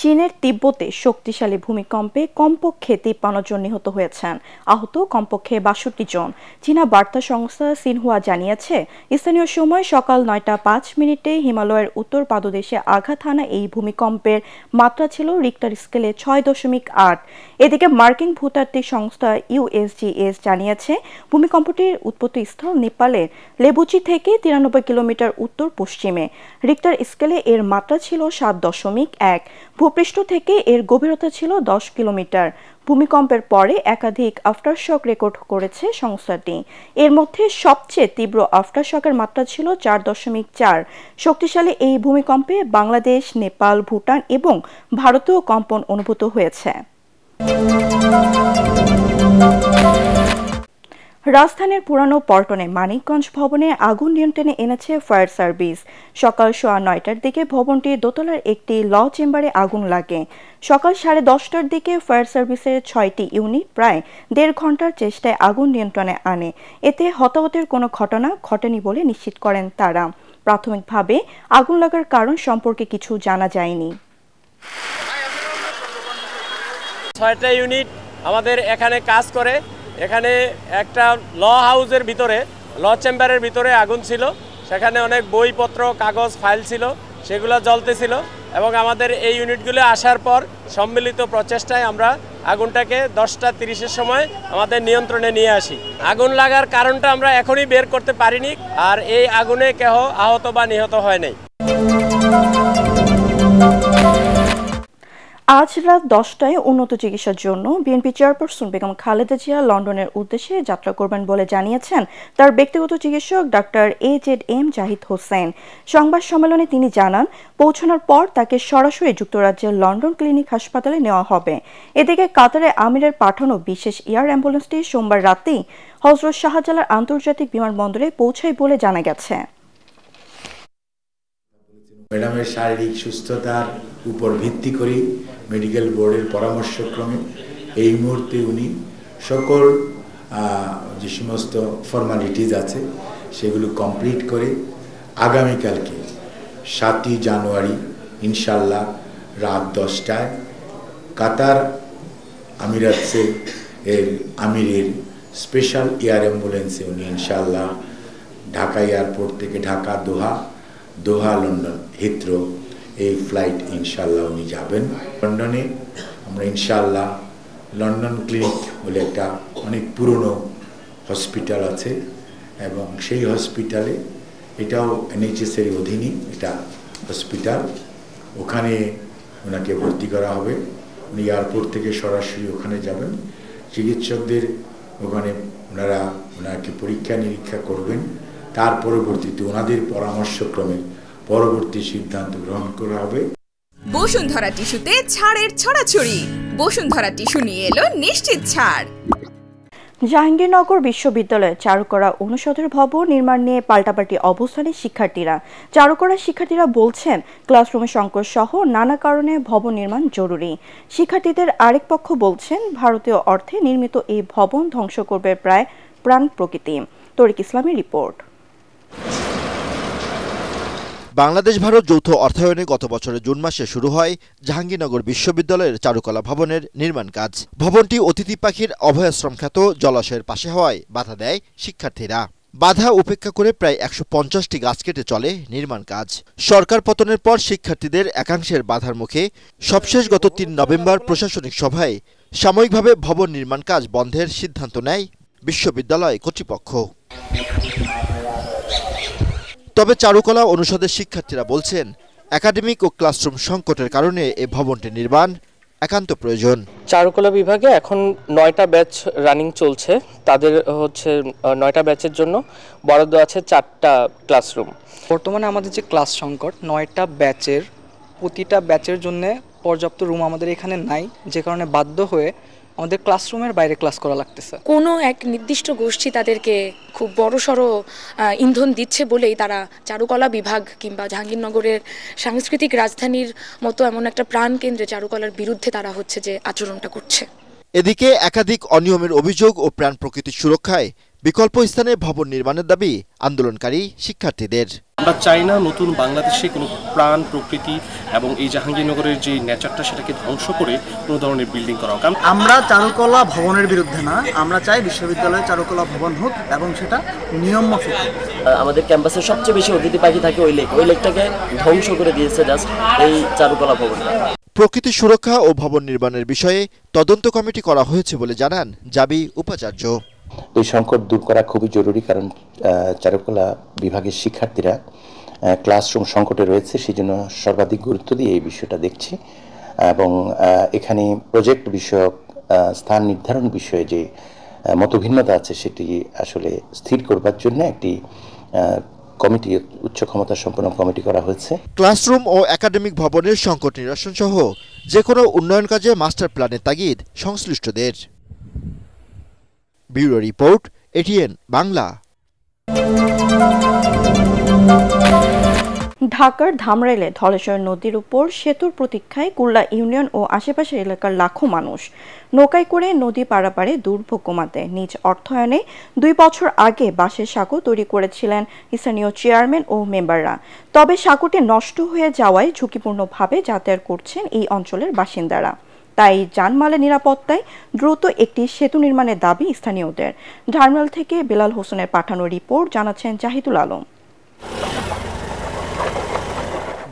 চীনের তিব্বতে শক্তিশালী ভূমিকম্পে কমপক্ষে 53 জন নিহত হয়েছেন, আহত কমপক্ষে 62 জন। চীনা বার্তা সংস্থা সিনহুয়া জানিয়েছে, স্থানীয় সময় সকাল 9টা 5 মিনিটে হিমালয়ের উত্তর পাদদেশে আঘাত হানা এই ভূমিকম্পের মাত্রা ছিল রিক্টার স্কেলে 6.8। এদিকে মার্কিন ভূতাত্ত্বিক সংস্থা ইউএসজিএস জানিয়েছে, ভূমিকম্পটির উৎপত্তিস্থল নেপালের লেবুচি থেকে 93 কিলোমিটার উত্তর পশ্চিমে। রিক্টার স্কেলে এর মাত্রা ছিল 7.1। ভূপৃষ্ঠ থেকে এর গভীরতা ছিল 10 কিলোমিটার। ভূমিকম্পের পরে একাধিক আফটারশক রেকর্ড করেছে সংস্থাটি। এর মধ্যে সবচেয়ে তীব্র আফটারশকের মাত্রা ছিল 4.4। শক্তিশালী এই ভূমিকম্পে বাংলাদেশ, নেপাল, ভুটান এবং ভারতেও কম্পন অনুভূত হয়েছে। রাজধানীর পুরানো পল্টনে মানিকগঞ্জ ভবনে আগুন নিয়ন্ত্রণে এনেছে ফায়ার সার্ভিস। সকাল 9:15টার দিকে ভবনটির দোতলার একটি ল চেম্বারে আগুন লাগে। সকাল 10:30টার দিকে ফায়ার সার্ভিসের 6টি ইউনিট প্রায় 1.5 ঘন্টার চেষ্টায় আগুন নিয়ন্ত্রণে আনে। এতে হতাহতের কোনো ঘটনা ঘটেনি বলে নিশ্চিত করেন তারা। প্রাথমিকভাবে আগুন লাগার কারণ সম্পর্কে কিছু জানা যায়নি। 6টা ইউনিট আমাদের এখানে কাজ করে। এখানে একটা ল হাউসের ভিতরে, ল চেম্বারের ভিতরে আগুন ছিল। সেখানে অনেক বইপত্র, কাগজ, ফাইল ছিল, সেগুলো জ্বলতেছিল এবং আমাদের এই ইউনিটগুলো আসার পর সম্মিলিত প্রচেষ্টায় আমরা আগুনটাকে 10টা 30-এর সময় আমাদের নিয়ন্ত্রণে নিয়ে আসি। আগুন লাগার কারণটা আমরা এখনই বের করতে পারিনি, আর এই আগুনে কেহ আহত বা নিহত হয় নাই। আজ রাত 10টায় উন্নত চিকিৎসার জন্য বিএনপি চেয়ারপারসন বেগম খালেদা জিয়া লন্ডনের উদ্দেশ্যে যাত্রা করবেন বলে জানিয়েছেন তার ব্যক্তিগত চিকিৎসক ডাক্তার AZM জাহিদ হোসেন। সংবাদ সম্মেলনে তিনি জানান, পৌঁছানোর পর তাকে সরাসরি যুক্তরাজ্যের লন্ডন ক্লিনিক হাসপাতালে নেওয়া হবে। এদিকে কাতারে আমিরের পাঠানো বিশেষ এয়ার অ্যাম্বুলেন্সটি সোমবার রাতেই হযরত শাহজালাল আন্তর্জাতিক বিমানবন্দরে পৌঁছায় বলে জানা গেছে। ম্যাডামের শারীরিক সুস্থতার উপর ভিত্তি করে মেডিকেল বোর্ডের পরামর্শক্রমে এই মুহূর্তে উনি সকল যে সমস্ত ফর্মালিটিজ আছে সেগুলো কমপ্লিট করে আগামীকালকে 7ই জানুয়ারি ইনশাল্লাহ রাত 10টায় কাতার আমিরাতসের আমিরের স্পেশাল এয়ার অ্যাম্বুলেন্সে উনি ইনশাল্লাহ ঢাকা এয়ারপোর্ট থেকে ঢাকা, দোহা, লন্ডন, হিথ্রো এই ফ্লাইট ইনশাল্লাহ উনি যাবেন। লন্ডনে আমরা ইনশাল্লাহ লন্ডন ক্লিনিক বলে একটা অনেক পুরনো হসপিটাল আছে এবং সেই হসপিটালে, এটাও NHS-এর অধীনে এটা হসপিটাল, ওখানে ওনাকে ভর্তি করা হবে। উনি এয়ারপোর্ট থেকে সরাসরি ওখানে যাবেন। চিকিৎসকদের ওখানে ওনাকে পরীক্ষা নিরীক্ষা করবেন। তার পরবর্তীতে ওনাদের পরামর্শক্রমে পরবর্তী সিদ্ধান্ত গ্রহণ করা হবে। বসুন্ধরা টিস্যুতে ছাড়ের ছড়াছড়ি। বসুন্ধরা টিস্যু নিয়ে এলো নিশ্চিত ছাড়। জাহাঙ্গীরনগর বিশ্ববিদ্যালয়ে চারুকলা অনুষদের ভবন নির্মাণ নিয়ে পাল্টাপাল্টি অবস্থানে শিক্ষার্থীরা। চারুকলা শিক্ষার্থীরা বলছেন, ক্লাসরুমে সংকট সহ নানা কারণে ভবন নির্মাণ জরুরি। শিক্ষার্থীদের আরেক পক্ষ বলছেন, ভারতীয় অর্থে নির্মিত এই ভবন ধ্বংস করবে প্রায় প্রাণ প্রকৃতি। তরিক ইসলামের রিপোর্ট। বাংলাদেশ ভারত যৌথ অর্থায়নে গত বছরের জুন মাসে শুরু হয় জাহাঙ্গীরনগর বিশ্ববিদ্যালয়ের চারুকলা ভবনের নির্মাণ কাজ। ভবনটি অতিথি পাখির অভয়াশ্রম খ্যাত জলাশয়ের পাশে হওয়ায় বাধা দেয় শিক্ষার্থীরা। বাধা উপেক্ষা করে প্রায় 150টি গাছ কেটে চলে নির্মাণ কাজ। সরকার পতনের পর শিক্ষার্থীদের একাংশের বাধার মুখে সবশেষ গত 3 নভেম্বর প্রশাসনিক সভায় সাময়িকভাবে ভবন নির্মাণ কাজ বন্ধের সিদ্ধান্ত নেয় বিশ্ববিদ্যালয় কর্তৃপক্ষ। তবে চারুকলা অনুষদের শিক্ষার্থীরা বলছেন, একাডেমিক ও ক্লাসরুম সংকটের কারণে এই ভবনটি নির্মাণ একান্ত প্রয়োজন। চারুকলা বিভাগে এখন 9টা ব্যাচ রানিং চলছে। তাদের 9টা ব্যাচের জন্য বরাদ্দ আছে 4টা ক্লাসরুম। বর্তমানে আমাদের যে ক্লাস সংকট, 9টা ব্যাচের প্রতিটা ব্যাচের জন্য পর্যাপ্ত রুম আমাদের এখানে নাই, যে কারণে বাধ্য হয়ে আমাদের ক্লাসরুমের বাইরে ক্লাস করা লাগতেছে। কোনো এক নির্দিষ্ট গোষ্ঠী তাদেরকে খুব বড়সড় ইন্ধন দিচ্ছে বলেই তারা চারুকলা বিভাগ কিংবা জাহাঙ্গীরনগরের সাংস্কৃতিক রাজধানীর মতো এমন একটা প্রাণকেন্দ্রে চারুকলার বিরুদ্ধে তারা যে আচরণটা করছে। এদিকে একাধিক অনিয়মের অভিযোগ ও প্রাণ প্রকৃতির সুরক্ষায় বিকল্প স্থানে ভবন নির্মাণের দাবি আন্দোলনকারী শিক্ষার্থীদের। আমরা চাই না নতুন বাংলাদেশে কোনো প্রাণ প্রকৃতি এবং এই জাহাঙ্গীরনগরের যে নেচারটা সেটাকে ধ্বংস করে কোনো ধরনের বিল্ডিং করা হোক। আমরা চারুকলা ভবনের বিরুদ্ধে না, আমরা চাই বিশ্ববিদ্যালয়ে চারুকলা ভবন হোক এবং সেটা নিয়ম মাফিক। আমাদের ক্যাম্পাসে সবচেয়ে বেশি অতিথি পাখি থাকে ওই লেকটাকে ধ্বংস করে দিয়েছে জাস্ট এই চারুকলা ভবনটা। প্রকৃতি সুরক্ষা ও ভবন নির্মাণের বিষয়ে তদন্ত কমিটি করা হয়েছে বলে জানান জাবি উপাচার্য। এই সংকট দূর করা খুবই জরুরি, কারণ চারুকলা বিভাগের শিক্ষার্থীরা ক্লাসরুম সংকটে রয়েছে, সেই জন্য সর্বাধিক গুরুত্ব দিয়ে এই বিষয়টা দেখছি এবং এখানে প্রজেক্ট বিষয়ক স্থান নির্ধারণ বিষয়ে যে মতভিন্নতা আছে সেটি আসলে স্থির করবার জন্য একটি কমিটি, উচ্চ ক্ষমতা সম্পন্ন কমিটি করা হয়েছে। ক্লাসরুম ও একাডেমিক ভবনের সংকট নিরসন সহ যে কোনো উন্নয়ন কাজে মাস্টার প্ল্যানের তাগিদ সংশ্লিষ্টদের। Bureau report, ATN Bangla. ঢাকার ধামরাইলে ধলেশ্বর নদীর উপর সেতুর প্রতীক্ষায় কুল্লা ইউনিয়ন ও আশেপাশের এলাকার লাখো মানুষ নৌকায় করে নদী পারাপারে দুর্ভোগ কমাতে নিজ অর্থায়নে 2 বছর আগে বাঁশের সাঁকো তৈরি করেছিলেন স্থানীয় চেয়ারম্যান ও মেম্বাররা। তবে সাঁকোটি নষ্ট হয়ে যাওয়ায় ঝুঁকিপূর্ণভাবে যাতায়াত করছেন এই অঞ্চলের বাসিন্দারা। তাই জানমালের নিরাপত্তায় দ্রুত একটি সেতু নির্মাণের দাবি স্থানীয়দের। ধামরাইল থেকে বেলাল হোসেনের পাঠানো রিপোর্ট জানাচ্ছেন জাহিদুল আলম।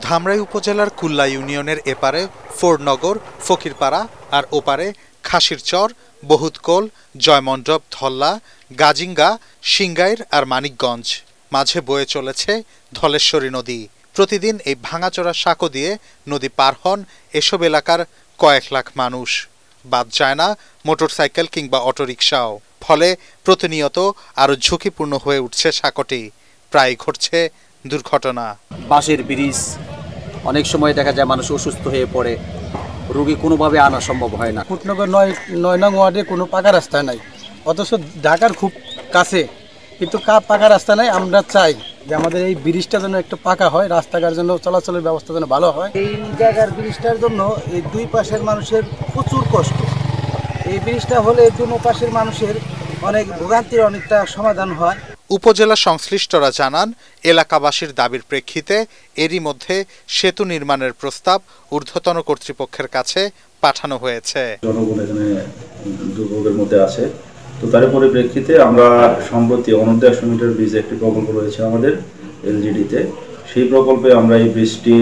ধামরাই উপজেলার কুল্লা ইউনিয়নের এপারে ফোর্ডনগর, ফকিরপাড়া আর ওপারে খাসিরচর, বহুতকোল, জয়মণ্ডপ, ধল্লা, গাজিঙ্গা, সিংগাইর আর মানিকগঞ্জ। মাঝে বয়ে চলেছে ধলেশ্বরী নদী। প্রতিদিন এই ভাঙাচোরা সাঁকো দিয়ে নদী পার হন এসব এলাকার কয়েক লাখ মানুষ। বাদ যায় না মোটরসাইকেল কিংবা অটোরিকশাও। ফলে প্রতিনিয়ত আরো ঝুঁকিপূর্ণ হয়ে উঠছে সাঁকোটি। প্রায় ঘটছে দুর্ঘটনা। বাঁশের ব্রিজ, অনেক সময় দেখা যায় মানুষ অসুস্থ হয়ে পড়ে, রোগী কোনোভাবে আনা সম্ভব হয় না। ফুটনগর 9 নং ওয়ার্ডে কোনো পাকা রাস্তা নাই, অথচ ঢাকার খুব কাছে, কিন্তু পাকা রাস্তা নাই। আমরা চাই যে আমাদের এই ব্রিজটা যেন একটু পাকা হয়, রাস্তাঘাট জন্য চলাচলের ব্যবস্থা যেন ভালো হয়। এই জায়গার ব্রিজটার জন্য এই দুই পাশের মানুষের প্রচুর কষ্ট। এই ব্রিজটা হলে দুনো পাশের মানুষের অনেক ভোগান্তির অনেকটা সমাধান হয়। উপজেলা সংশ্লিষ্টরা জানান, এলাকাবাসীর দাবির প্রেক্ষিতে এরই মধ্যে সেতু নির্মাণের প্রস্তাব ঊর্ধ্বতন কর্তৃপক্ষের কাছে পাঠানো হয়েছে। জনগণ এখানে দুর্ভোগের মধ্যে আছে, তো তার পরিপ্রেক্ষিতে আমরা সম্প্রতি 150 মিটার ব্রিজ একটি প্রকল্প রয়েছে আমাদের এলজিডিতে, সেই প্রকল্পে আমরা এই ব্রিজটি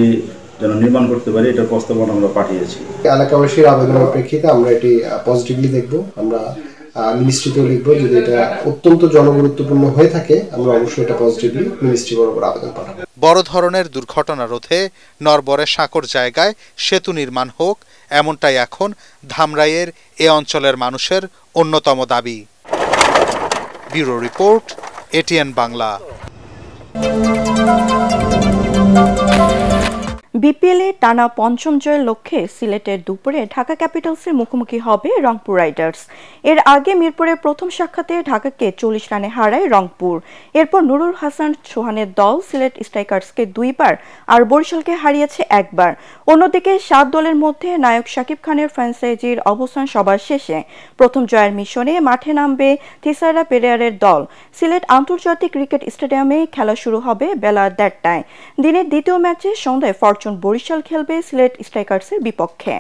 যেন নির্মাণ করতে পারি এটা প্রস্তাবনা আমরা পাঠিয়েছি। এলাকাবাসীর আবেদনের প্রেক্ষিতে আমরা এটি পজিটিভলি দেখব, আমরা মিনিস্ট্রিতেও লিখবো। যদি এটা অত্যন্ত জনগুরুত্বপূর্ণ হয়ে থাকে আমরা অবশ্যই এটা পজিটিভলি মিনিস্ট্রি বরাবর আবেদন পাঠাবো। বড় ধরনের দুর্ঘটনা রোধে নরবরে সাঁকোর জায়গায় সেতু নির্মাণ হোক, এমনটাই এখন ধামরাইয়ের এ অঞ্চলের মানুষের অন্যতম দাবি। Bureau report, ATN Bangla. বিপিএলে টানা 5ম জয়ের লক্ষ্যে সিলেটের দুপুরে ঢাকা ক্যাপিটালসের মুখোমুখি হবে রংপুর রাইডার্স। এর আগে মিরপুরের প্রথম সাক্ষাতে ঢাকাকে 40 রানে হারায় রংপুর। এরপর নুরুল হাসান সোহানের দল সিলেট স্ট্রাইকার্সকে 2 বার আর বরিশালকে হারিয়েছে 1 বার। অন্যদিকে 7 দলের মধ্যে নায়ক শাকিব খানের ফ্র্যাঞ্চাইজির অবস্থান সবার শেষে। প্রথম জয়ের মিশনে মাঠে নামবে থিসারা পেরেয়ারের দল। সিলেট আন্তর্জাতিক ক্রিকেট স্টেডিয়ামে খেলা শুরু হবে বেলা 1:30টায়। দিনের দ্বিতীয় ম্যাচে সন্ধ্যায় ফরচুন বরিশাল খেলবে সিলেট স্ট্রাইকার্সের বিপক্ষে।